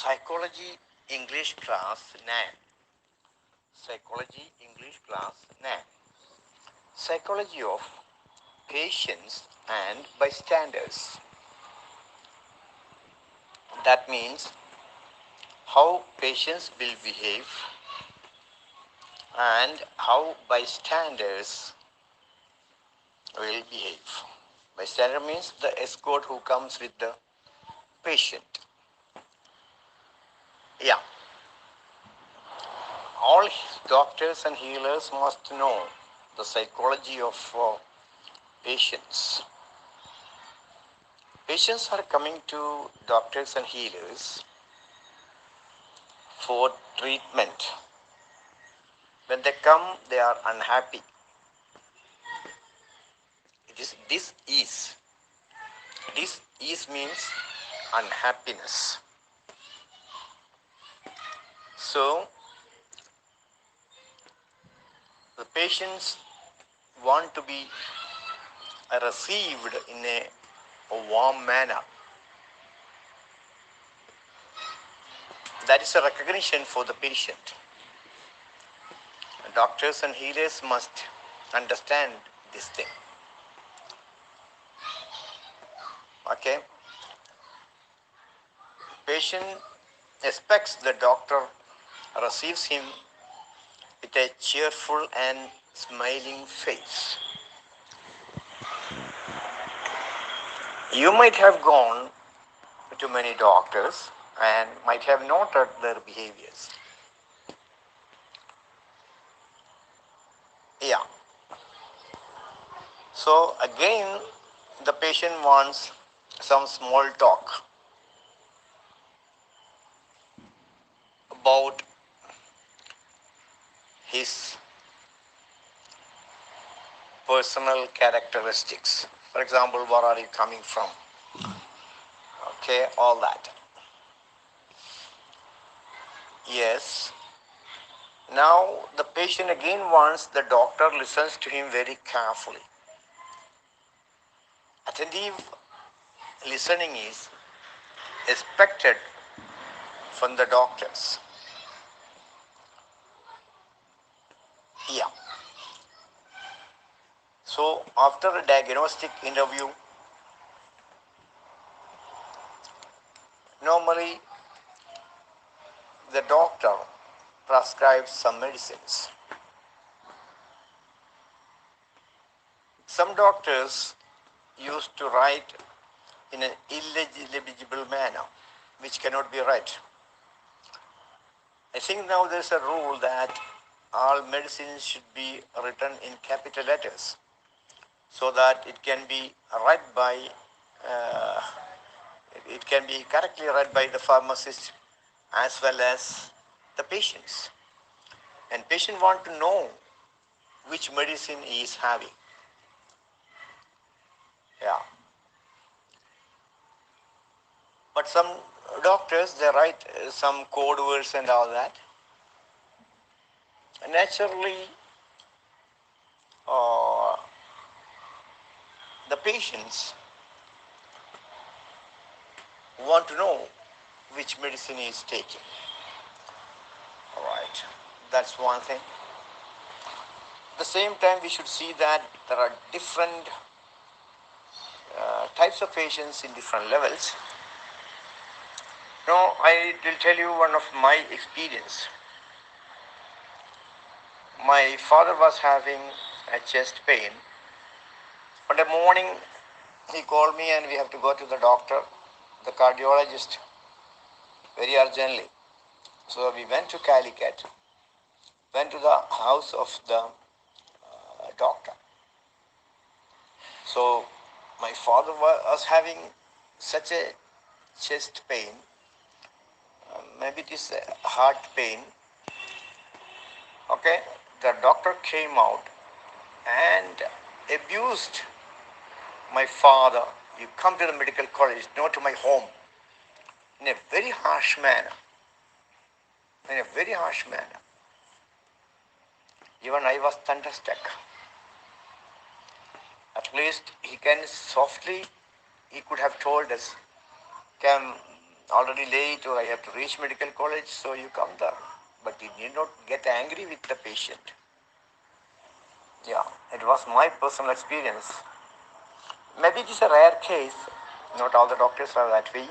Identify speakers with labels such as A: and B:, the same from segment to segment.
A: Psychology English class 9. Psychology English class 9. Psychology of patients and bystanders. That means how patients will behave and how bystanders will behave. Bystander means the escort who comes with the patient. Yeah. All doctors and healers must know the psychology of patients. Patients are coming to doctors and healers for treatment. When they come, they are unhappy. Dis-ease means unhappiness. So, the patients want to be received in a warm manner. That is a recognition for the patient. Doctors and healers must understand this thing. Okay? Patient expects the doctor receives him with a cheerful and smiling face. You might have gone to many doctors and might have noted their behaviors. Yeah. So again, the patient wants some small talk about his personal characteristics. For example, where are you coming from? Okay, all that. Yes. Now the patient again wants the doctor listens to him very carefully. Attentive listening is expected from the doctors. Yeah. So after a diagnostic interview, normally the doctor prescribes some medicines. Some doctors used to write in an illegible manner, which cannot be read. I think now there's a rule that all medicines should be written in capital letters so that it can be read by, it can be correctly read by the pharmacist as well as the patients. And patient want to know which medicine he is having. Yeah. But some doctors, they write some code words and all that. And naturally, the patients want to know which medicine he is taking. All right, that's one thing. At the same time, we should see that there are different types of patients in different levels. Now, I will tell you one of my experience. My father was having a chest pain. On the morning, he called me and we have to go to the doctor, the cardiologist, very urgently. So we went to Calicut, went to the house of the doctor. So my father was having such a chest pain, maybe it is a heart pain. Okay, the doctor came out and abused my father. You come to the medical college, not to my home, in a very harsh manner. In a very harsh manner. Even I was thunderstruck. At least he can softly, he could have told us, come, already late or I have to reach medical college, so you come there. But you need not get angry with the patient. Yeah, it was my personal experience. Maybe it is a rare case. Not all the doctors are that way.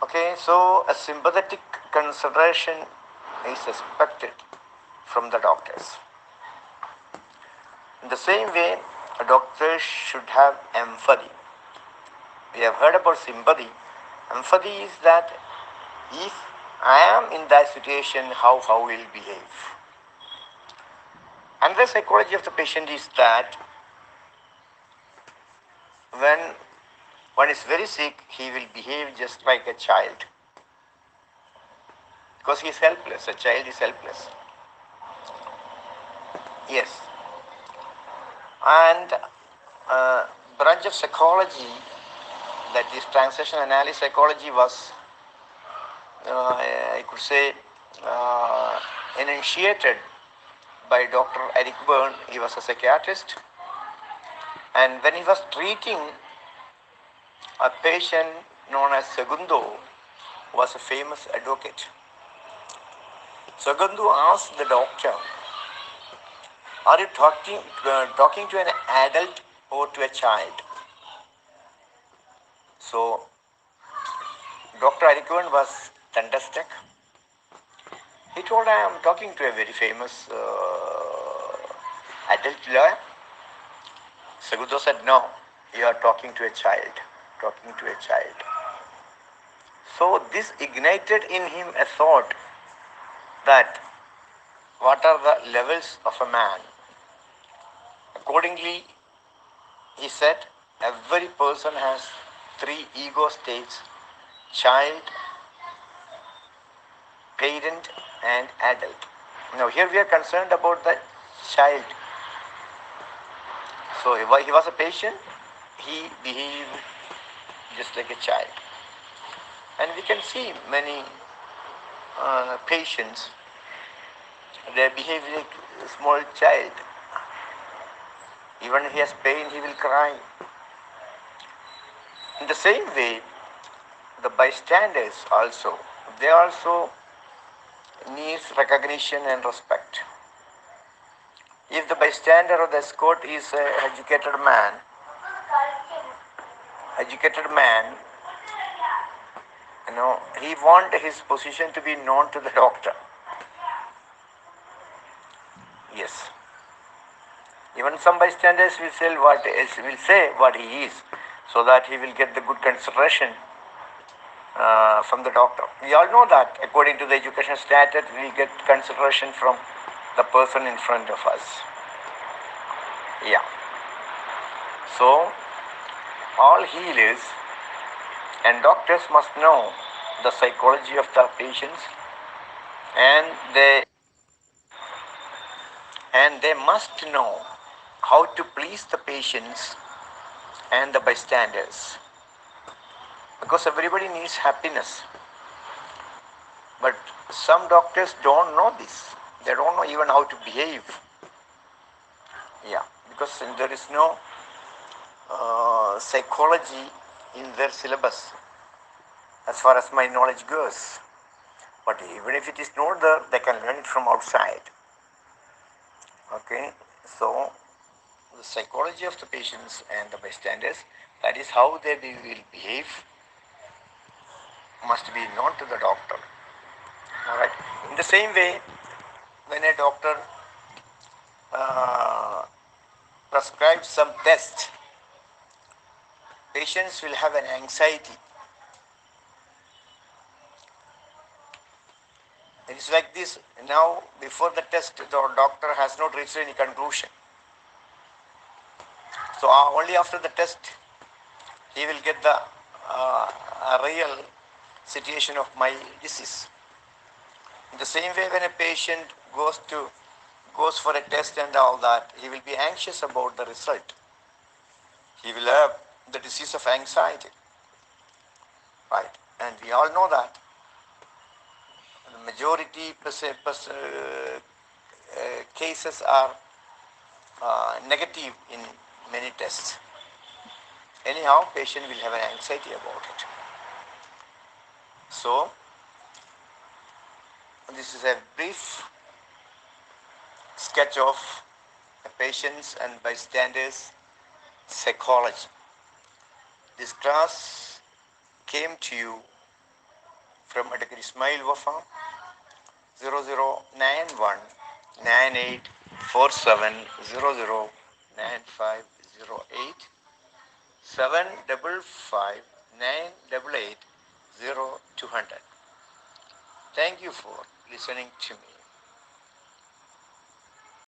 A: Okay, so a sympathetic consideration is expected from the doctors. In the same way, a doctor should have empathy. We have heard about sympathy. Empathy is that if I am in that situation, how will behave. And the psychology of the patient is that when one is very sick, he will behave just like a child. Because he is helpless. A child is helpless. Yes. And branch of psychology, that is transaction analysis psychology, was, I could say, initiated by Dr. Eric Byrne. He was a psychiatrist. And when he was treating a patient known as Segundo, was a famous advocate. Segundo asked the doctor, are you talking to an adult or to a child? So, Dr. Arikun was thunderstruck. He told, I am talking to a very famous adult lawyer. Segundo said, no, you are talking to a child. Talking to a child. So, this ignited in him a thought that what are the levels of a man? Accordingly, he said, every person has 3 ego states: child, parent, and adult. Now, here we are concerned about the child. So, if he was a patient, he behaved just like a child. And we can see many patients, they behave like a small child. Even if he has pain, he will cry. In the same way, the bystanders also, they also need recognition and respect. If the bystander or the escort is an educated man, he wants his position to be known to the doctor. Yes. Even some bystanders will say what he is, so that he will get the good consideration from the doctor. We all know that according to the education status, we get consideration from the person in front of us. Yeah. So, all healers and doctors must know the psychology of the patients, and they must know how to please the patients and the bystanders. Because everybody needs happiness. But some doctors don't know this. They don't know even how to behave. Yeah, because there is no psychology in their syllabus, as far as my knowledge goes. But even if it is not there, they can learn it from outside. Okay, so the psychology of the patients and the bystanders, that is how they will behave, must be known to the doctor. Alright. In the same way, when a doctor prescribes some test, patients will have an anxiety. It is like this. Now, before the test, the doctor has not reached any conclusion. So, only after the test, he will get the real situation of my disease. In the same way, when a patient goes for a test and all that, he will be anxious about the result. He will have the disease of anxiety. Right. And we all know that. The majority cases are negative in many tests. Anyhow, patient will have an anxiety about it. So, this is a brief sketch of patients and bystanders psychology. This class came to you from Adv.Ismail Wafa 0091 9847009508 755 988 0200. Thank you for listening to me.